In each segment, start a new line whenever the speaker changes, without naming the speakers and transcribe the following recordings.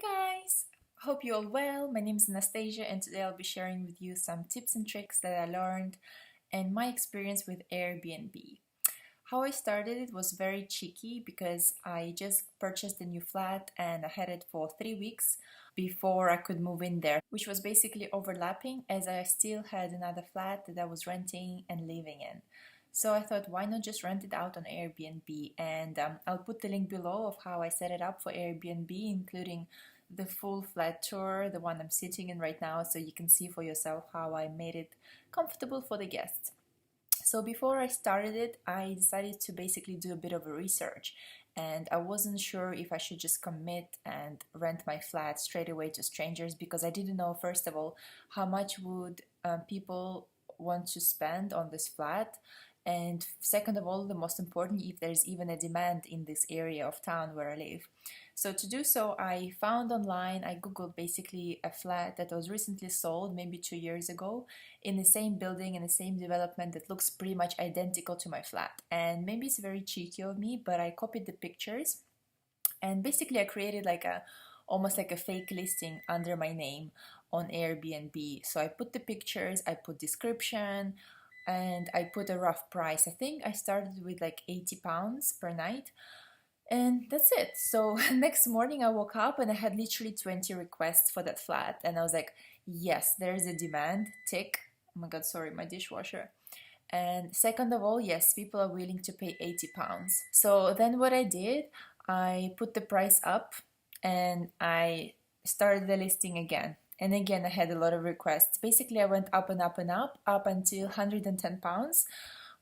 guys! Hope you're all well. My name is Anastasia and today I'll be sharing with you some tips and tricks that I learned and my experience with Airbnb. How I started it was very cheeky because I just purchased a new flat and I had it for 3 weeks before I could move in there, which was basically overlapping as I still had another flat that I was renting and living in. So I thought, why not just rent it out on Airbnb? And I'll put the link below of how I set it up for Airbnb, including the full flat tour, the one I'm sitting in right now, so you can see for yourself how I made it comfortable for the guests. So before I started it, I decided to basically do a bit of a research, and I wasn't sure if I should just commit and rent my flat straight away to strangers because I didn't know, first of all, how much would people want to spend on this flat, and second of all, the most important, if there's even a demand in this area of town where I live. So to do so, I found online, I googled basically a flat that was recently sold maybe 2 years ago in the same building, in the same development that looks pretty much identical to my flat. And maybe it's very cheeky of me, but I copied the pictures and basically I created almost like a fake listing under my name on Airbnb. So I put the pictures, I put description, and I put a rough price. I think I started with like £80 per night. And that's it. So next morning I woke up and I had literally 20 requests for that flat. And I was like, yes, there's a demand, tick. Oh my God, sorry, my dishwasher. And second of all, yes, people are willing to pay £80. So then what I did, I put the price up and I started the listing again. And again, I had a lot of requests. Basically, I went up and up and up until £110,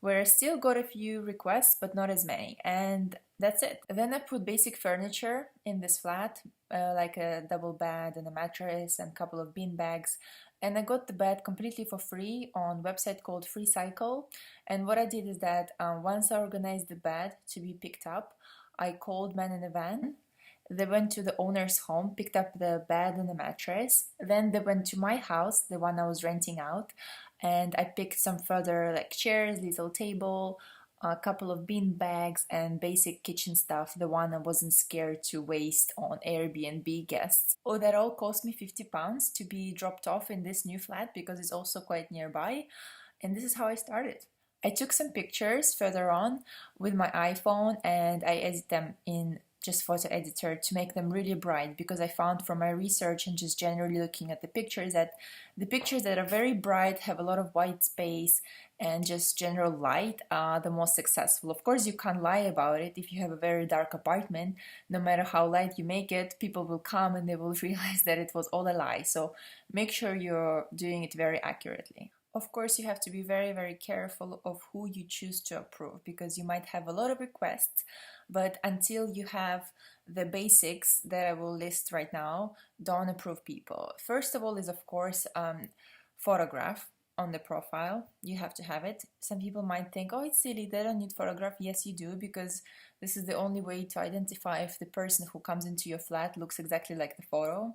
where I still got a few requests, but not as many. And that's it. Then I put basic furniture in this flat, like a double bed and a mattress and a couple of bean bags. And I got the bed completely for free on a website called FreeCycle. And what I did is that once I organized the bed to be picked up, I called men in a van. They went to the owner's home, picked up the bed and the mattress. Then they went to my house, the one I was renting out, and I picked some further like chairs, little table, a couple of bean bags and basic kitchen stuff, the one I wasn't scared to waste on Airbnb guests. Oh, that all cost me £50 to be dropped off in this new flat because it's also quite nearby. And this is how I started. I took some pictures further on with my iPhone and I edited them in just photo editor to make them really bright, because I found from my research and just generally looking at the pictures that the pictures that are very bright, have a lot of white space and just general light are the most successful. Of course, you can't lie about it. If you have a very dark apartment, no matter how light you make it, people will come and they will realize that it was all a lie. So make sure you're doing it very accurately. Of course, you have to be very, very careful of who you choose to approve, because you might have a lot of requests, but until you have the basics that I will list right now, don't approve people. First of all is, of course, photograph on the profile. You have to have it. Some people might think, oh, it's silly, they don't need photograph. Yes, you do, because this is the only way to identify if the person who comes into your flat looks exactly like the photo.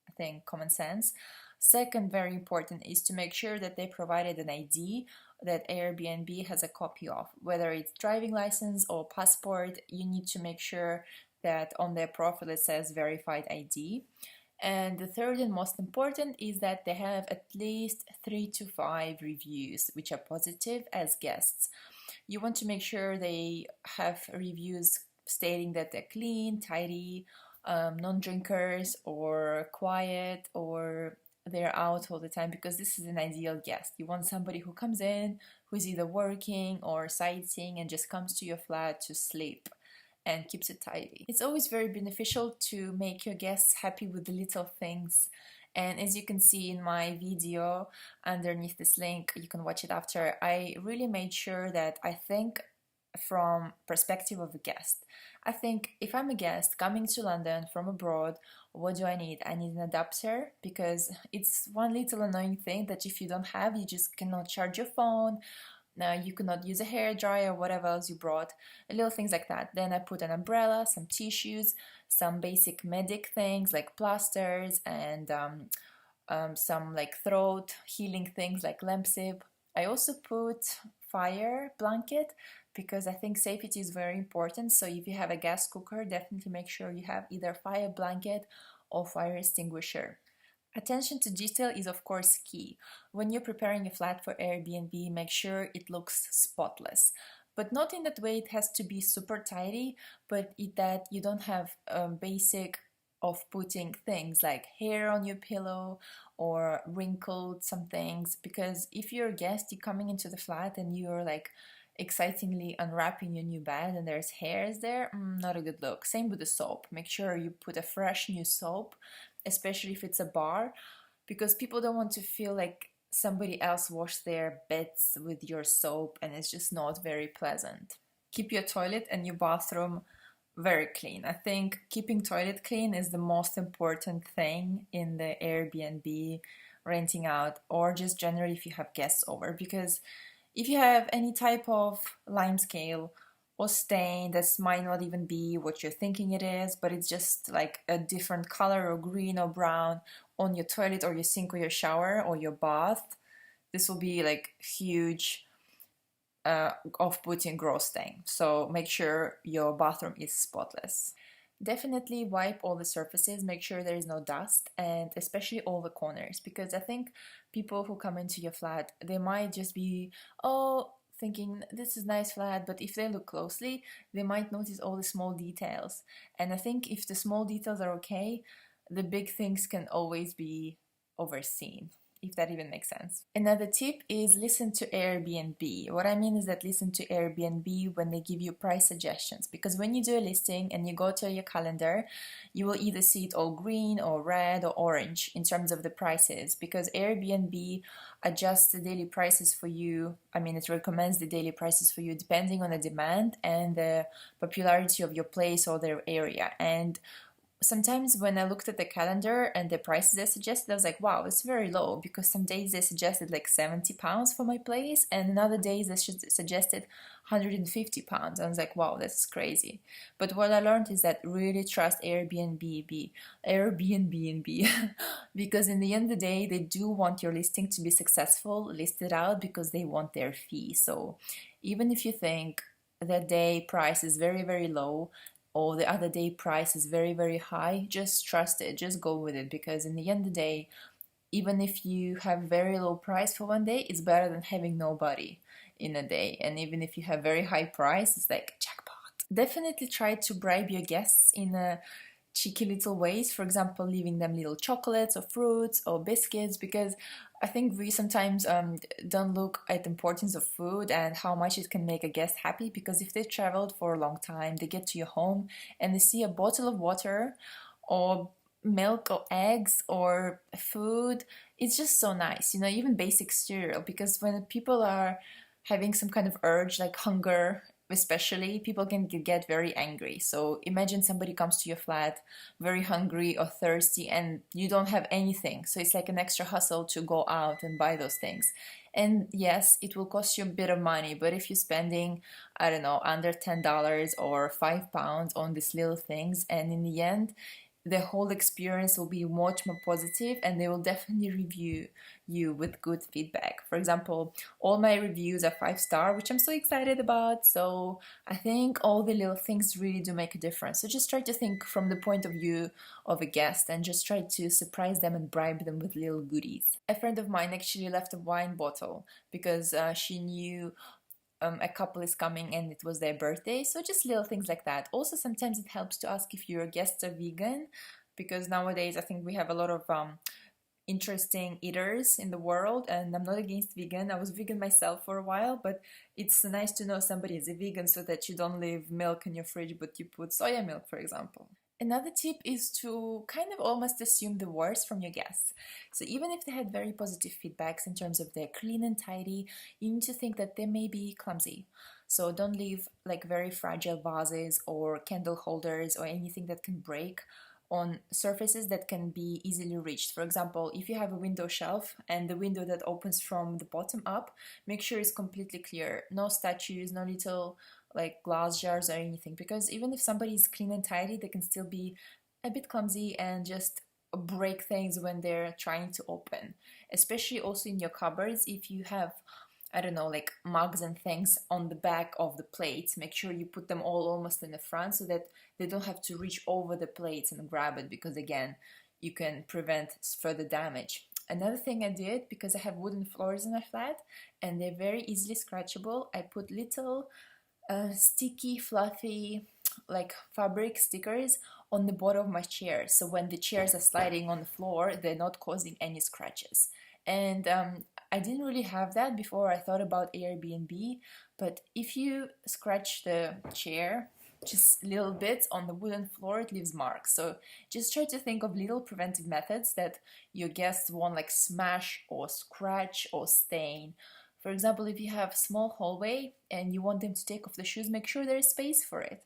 I think common sense. Second, very important, is to make sure that they provided an ID that Airbnb has a copy of. Whether it's driving license or passport, you need to make sure that on their profile it says verified ID. And the third and most important is that they have at least 3 to 5 reviews which are positive as guests. You want to make sure they have reviews stating that they're clean, tidy, non-drinkers, or quiet, or they're out all the time, because this is an ideal guest. You want somebody who comes in, who's either working or sightseeing and just comes to your flat to sleep and keeps it tidy. It's always very beneficial to make your guests happy with the little things. And as you can see in my video underneath this link, you can watch it after, I really made sure that I think from perspective of a guest. I think if I'm a guest coming to London from abroad, what do I need? I need an adapter, because it's one little annoying thing that if you don't have, you just cannot charge your phone. You cannot use a hair dryer, whatever else you brought, little things like that. Then I put an umbrella, some tissues, some basic medic things like plasters, and some like throat healing things like lampsip. I also put fire blanket, because I think safety is very important. So if you have a gas cooker, definitely make sure you have either fire blanket or fire extinguisher. Attention to detail is of course key. When you're preparing a flat for Airbnb, make sure it looks spotless. But not in that way it has to be super tidy, but that you don't have basic off-putting things like hair on your pillow or wrinkled some things. Because if you're a guest, you're coming into the flat and you're like excitingly unwrapping your new bed and there's hairs there, not a good look. Same with the soap. Make sure you put a fresh new soap, especially if it's a bar, because people don't want to feel like somebody else washed their beds with your soap and it's just not very pleasant. Keep your toilet and your bathroom very clean. I think keeping toilet clean is the most important thing in the Airbnb, renting out, or just generally if you have guests over, because if you have any type of lime scale or stain that might not even be what you're thinking it is, but it's just like a different color or green or brown on your toilet or your sink or your shower or your bath, this will be like huge off-putting gross thing. So make sure your bathroom is spotless. Definitely wipe all the surfaces, make sure there is no dust, and especially all the corners, because I think people who come into your flat, they might just be, oh, thinking this is nice flat, but if they look closely, they might notice all the small details. And I think if the small details are okay, the big things can always be overseen, if that even makes sense. Another tip is listen to Airbnb. What I mean is that listen to Airbnb when they give you price suggestions, because when you do a listing and you go to your calendar, you will either see it all green or red or orange in terms of the prices, because Airbnb adjusts the daily prices for you. I mean, it recommends the daily prices for you depending on the demand and the popularity of your place or their area. And sometimes when I looked at the calendar and the prices they suggested, I was like, wow, it's very low, because some days they suggested like £70 for my place, and other days they suggested £150. I was like, wow, that's crazy. But what I learned is that really trust Airbnb, because in the end of the day, they do want your listing to be successful, listed out, because they want their fee. So even if you think that day price is very, very low, or the other day price is very, very high, just trust it, just go with it, because in the end of the day, even if you have very low price for one day, it's better than having nobody in a day. And even if you have very high price, it's like jackpot. Definitely try to bribe your guests in a cheeky little ways, for example, leaving them little chocolates or fruits or biscuits, because I think we sometimes don't look at the importance of food and how much it can make a guest happy, because if they traveled for a long time, they get to your home and they see a bottle of water or milk or eggs or food, it's just so nice, you know, even basic cereal, because when people are having some kind of urge like hunger, especially, people can get very angry. So imagine somebody comes to your flat very hungry or thirsty and you don't have anything, so it's like an extra hustle to go out and buy those things. And yes, it will cost you a bit of money, but if you're spending, I don't know, under $10 or £5 on these little things, and in the end the whole experience will be much more positive, and they will definitely review you with good feedback. For example, all my reviews are 5-star, which I'm so excited about. So I think all the little things really do make a difference. So just try to think from the point of view of a guest and just try to surprise them and bribe them with little goodies. A friend of mine actually left a wine bottle because she knew a couple is coming and it was their birthday. So just little things like that. Also, sometimes it helps to ask if your guests are vegan, because nowadays I think we have a lot of interesting eaters in the world, and I'm not against vegan. I was vegan myself for a while, but it's nice to know somebody is a vegan so that you don't leave milk in your fridge but you put soya milk, for example. Another tip is to kind of almost assume the worst from your guests. So even if they had very positive feedbacks in terms of they're clean and tidy, you need to think that they may be clumsy. So don't leave like very fragile vases or candle holders or anything that can break on surfaces that can be easily reached. For example, if you have a window shelf and the window that opens from the bottom up, make sure it's completely clear. No statues, no little like glass jars or anything, because even if somebody is clean and tidy, they can still be a bit clumsy and just break things when they're trying to open. Especially also in your cupboards, if you have I don't know, like mugs and things on the back of the plates. Make sure you put them all almost in the front so that they don't have to reach over the plates and grab it, because again, you can prevent further damage. Another thing I did, because I have wooden floors in my flat and they're very easily scratchable, I put little sticky, fluffy, like fabric stickers on the bottom of my chair. So when the chairs are sliding on the floor, they're not causing any scratches. And I didn't really have that before I thought about Airbnb, but if you scratch the chair just little bits on the wooden floor, it leaves marks. So just try to think of little preventive methods that your guests won't like smash or scratch or stain. For example, if you have a small hallway and you want them to take off the shoes, make sure there is space for it.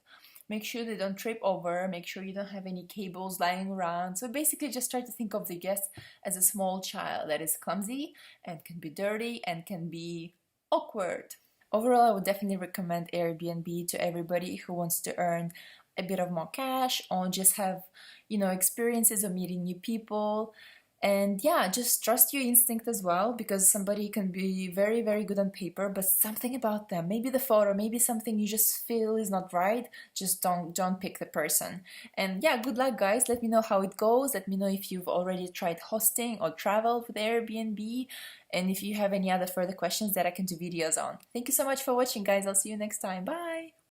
Make sure they don't trip over, make sure you don't have any cables lying around. So basically just try to think of the guest as a small child that is clumsy and can be dirty and can be awkward. Overall, I would definitely recommend Airbnb to everybody who wants to earn a bit of more cash or just have, experiences of meeting new people. And yeah, just trust your instinct as well, because somebody can be very, very good on paper, but something about them, maybe the photo, maybe something you just feel is not right, just don't pick the person. And yeah, good luck guys. Let me know how it goes. Let me know if you've already tried hosting or travel with Airbnb, and if you have any other further questions that I can do videos on. Thank you so much for watching guys. I'll see you next time. Bye.